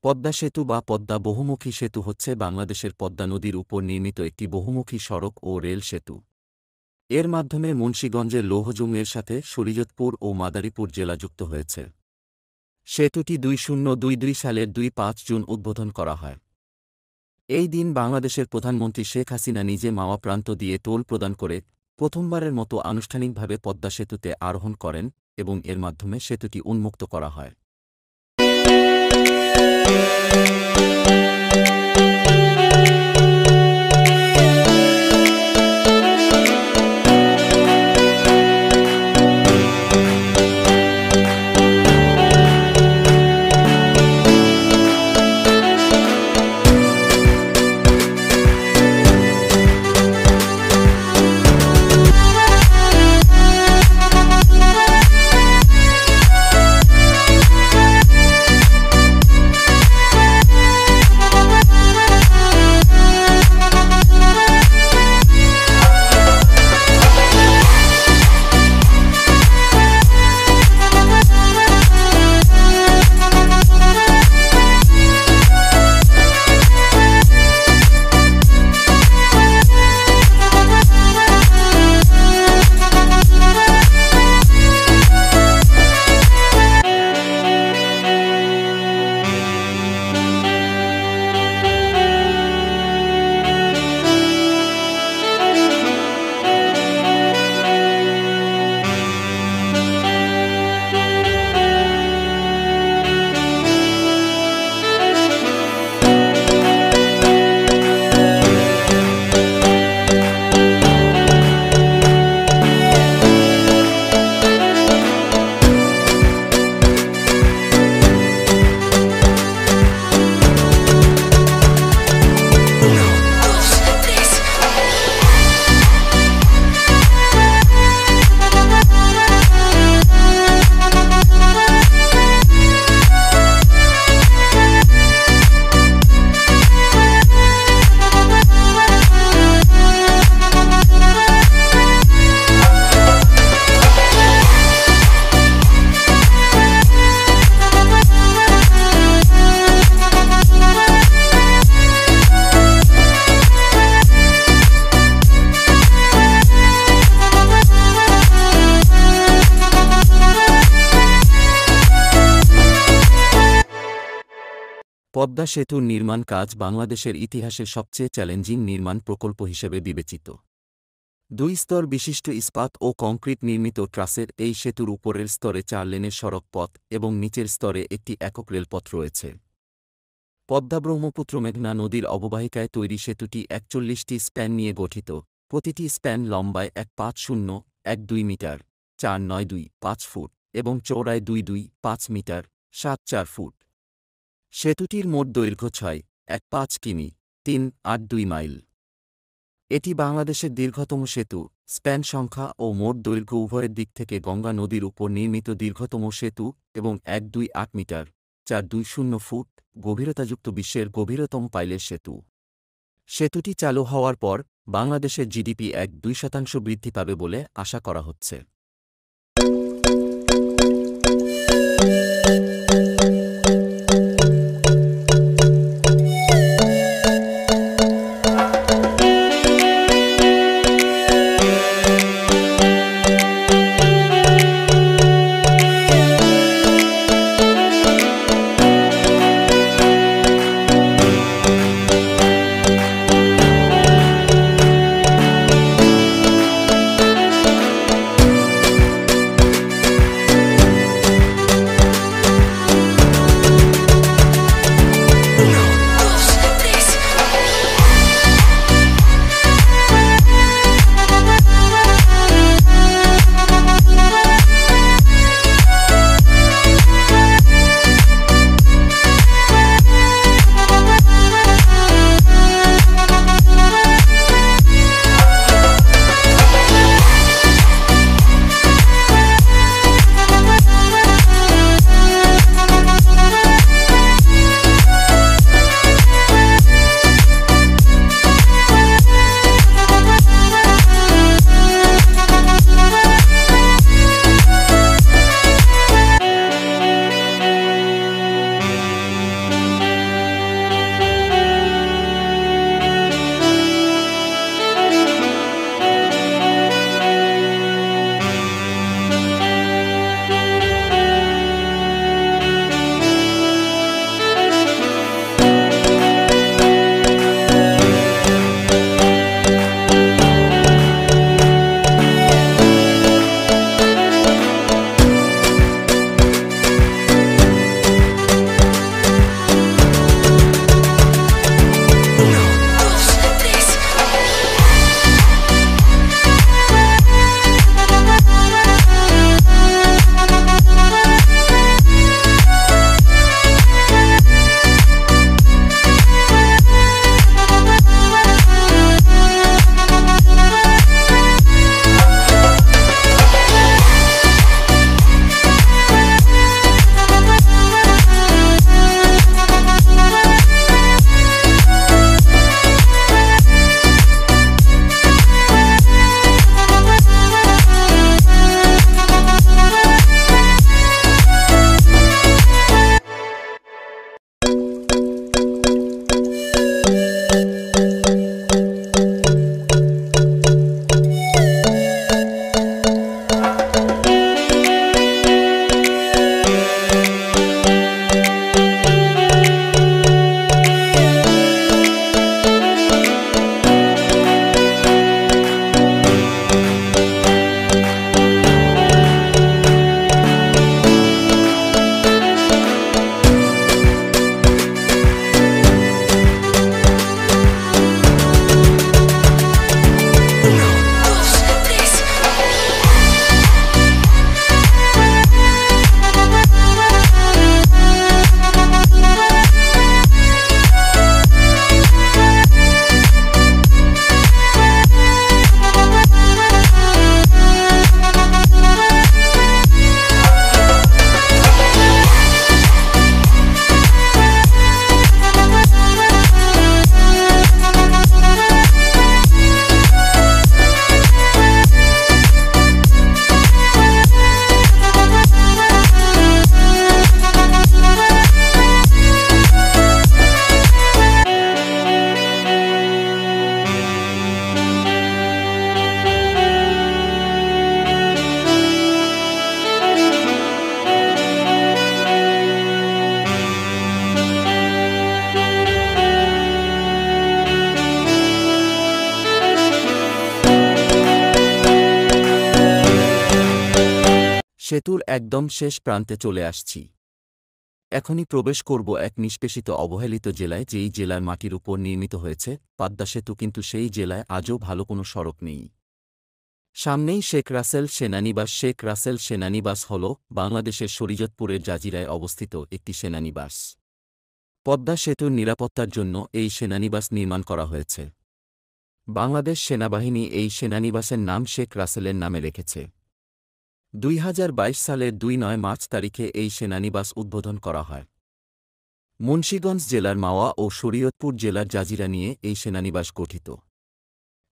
পদ্মা সেতু বা পদ্মা বহুমুখী সেতু হচ্ছে বাংলাদেশের পদ্মা নদীর উপর নির্মিত একটি বহুমুখী সড়ক ও রেল সেতু। এর মাধ্যমে মুন্সিগঞ্জের লৌহজুমের সাথে শরীয়তপুর ও মাদারীপুর জেলা যুক্ত হয়েছে। সেতুটি 2022 সালের 2-5 জুন উদ্বোধন করা হয়। এই দিন বাংলাদেশের প্রধানমন্ত্রী শেখ হাসিনা নিজে মাওয়া প্রান্ত দিয়ে টোল প্রদান করে প্রথমবারের মতো আনুষ্ঠানিকভাবে পদ্মা সেতুতে আরোহণ করেন এবং এর মাধ্যমে সেতুটি উন্মুক্ত করা হয়। পদ্মা সেতুর নির্মাণ কাজ বাংলাদেশের ইতিহাসের সবচেয়ে চ্যালেঞ্জিং নির্মাণ প্রকল্প হিসেবে বিবেচিত। 2 স্তর বিশিষ্ট ইস্পাত ও কংক্রিট নির্মিত ট্রাসের এই সেতুর উপরের স্তরে 4 লেনের সড়ক পথ এবং নিচের স্তরে একটি একক রেলপথ রয়েছে। পদ্মা ব্রহ্মপুত্র মেঘনা নদীর অববাহিকায় তৈরি সেতুটি 41টি স্প্যান নিয়ে গঠিত। প্রতিটি স্প্যান লম্বায় 150-12 মিটার, 492-5 ফুট এবং চওড়ায় 225 মিটার, 74 ফুট। সেতুটির মোট দৈর্ঘ্য 6.15 কিমি, 382 মাইল। এটি বাংলাদেশের দীর্ঘতম সেতু, স্প্যান সংখ্যা ও মোট দৈর্ঘ্য উভয়ের দিক থেকে গঙ্গা নদীর উপর নির্মিত দীর্ঘতম সেতু এবং 128 মিটার, 420 ফুট গভীরতাযুক্ত বিশ্বের গভীরতম পাইলের সেতু। সেতুটি চালু হওয়ার পর বাংলাদেশের জিডিপি 1-2% বৃদ্ধি পাবে বলে আশা করা হচ্ছে। সেতুর একদম শেষ প্রান্তে চলে আসছি। এখনই প্রবেশ করব এক নিষ্পেষিত অবহেলিত জেলায়, যেই জেলার মাটির উপর নির্মিত হয়েছে পদ্মা সেতু, কিন্তু সেই জেলায় আজও ভালো কোনো সড়ক নেই। সামনেই শেখ রাসেল সেনানিবাস। শেখ রাসেল সেনানিবাস হল বাংলাদেশের শরীয়তপুরের জাজিরায় অবস্থিত একটি সেনানিবাস। পদ্মা সেতুর নিরাপত্তার জন্য এই সেনানিবাস নির্মাণ করা হয়েছে। বাংলাদেশ সেনাবাহিনী এই সেনানিবাসের নাম শেখ রাসেলের নামে রেখেছে। 2022 সালের 2 মার্চ তারিখে এই সেনানিবাস উদ্বোধন করা হয়। মুন্সিগঞ্জ জেলার মাওয়া ও শরীয়তপুর জেলার জাজিরা নিয়ে এই সেনানিবাস গঠিত।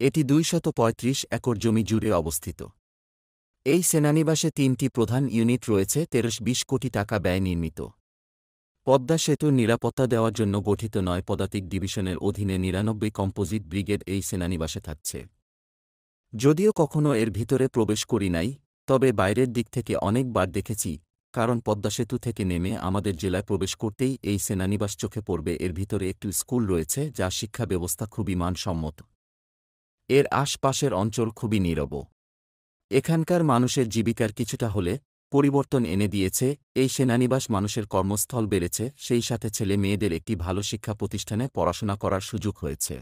এটি 235 একর জমি জুড়ে অবস্থিত। এই সেনানিবাসে 3টি প্রধান ইউনিট রয়েছে। 1320 কোটি টাকা ব্যয় নির্মিত। পদ্মা সেতুর নিরাপত্তা দেওয়ার জন্য গঠিত 9 পদাতিক ডিভিশনের অধীনে 99 কম্পোজিট ব্রিগেড এই সেনানিবাসে থাকছে। যদিও কখনও এর ভিতরে প্রবেশ করি নাই, তবে বাইরের দিক থেকে অনেকবার দেখেছি, কারণ পদ্মা সেতু থেকে নেমে আমাদের জেলায় প্রবেশ করতেই এই সেনানিবাস চোখে পড়বে। এর ভিতরে একটি স্কুল রয়েছে, যা শিক্ষা ব্যবস্থা খুবই মানসম্মত। এর আশপাশের অঞ্চল খুবই নীরব। এখানকার মানুষের জীবিকার কিছুটা হলে পরিবর্তন এনে দিয়েছে এই সেনানিবাস। মানুষের কর্মস্থল বেড়েছে, সেই সাথে ছেলে মেয়েদের একটি ভালো শিক্ষা প্রতিষ্ঠানে পড়াশোনা করার সুযোগ হয়েছে।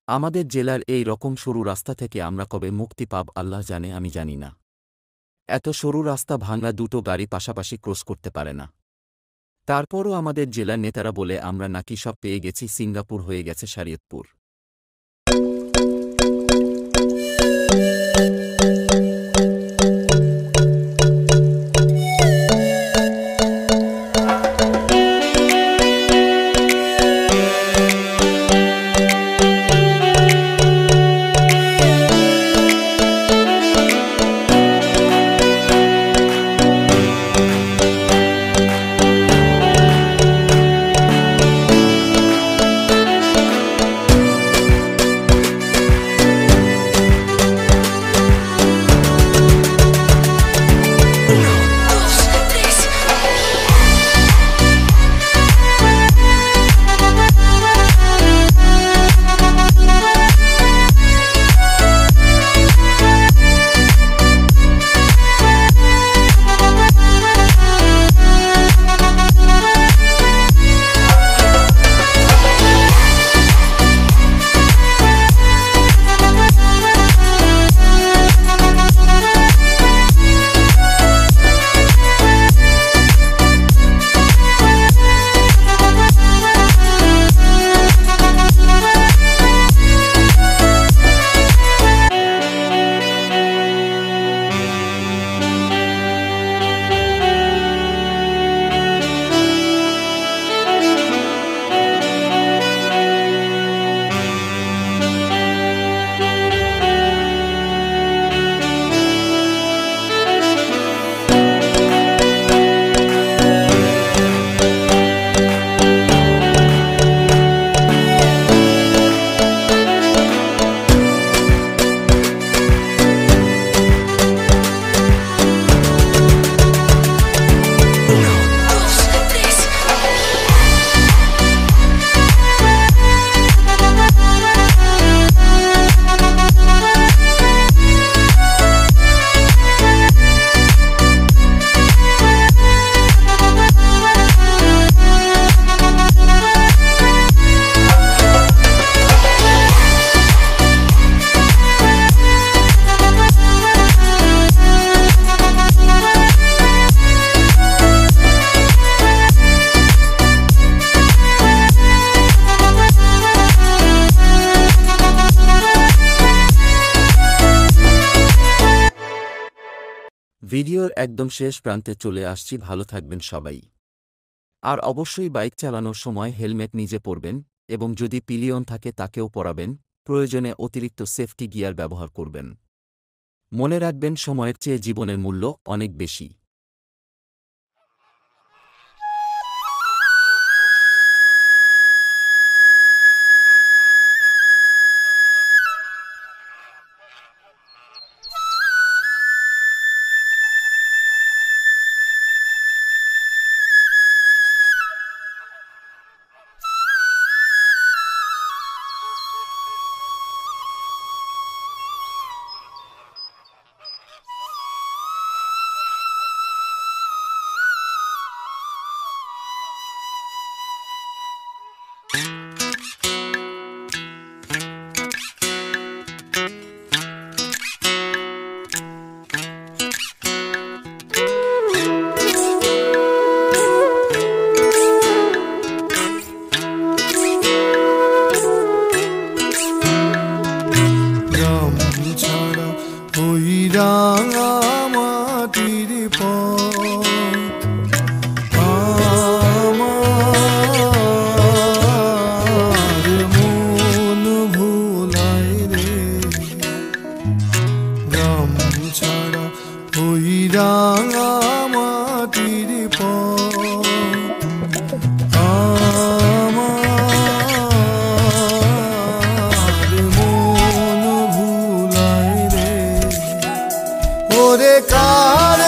আমাদের জেলার এই রকম সরু রাস্তা থেকে আমরা কবে মুক্তি পাব আল্লাহ জানে, আমি জানি না। এত সরু রাস্তা ভাঙা দুটো গাড়ি পাশাপাশি ক্রস করতে পারে না। তারপরও আমাদের জেলার নেতারা বলে আমরা নাকি সব পেয়ে গেছি, সিঙ্গাপুর হয়ে গেছে শরীয়তপুর। ভিডিওর একদম শেষ প্রান্তে চলে আসছি, ভালো থাকবেন সবাই। আর অবশ্যই বাইক চালানোর সময় হেলমেট নিজে পরবেন এবং যদি পিলিয়ন থাকে তাকেও পরাবেন, প্রয়োজনে অতিরিক্ত সেফটি গিয়ার ব্যবহার করবেন। মনে রাখবেন, সময়ের চেয়ে জীবনের মূল্য অনেক বেশি। ছাড়া ওই রাঙা মাটির পথ আমার মন ভোলায় রে। গ্রাম ছাড়া ওই রাঙা মাটির পথ ওরে কার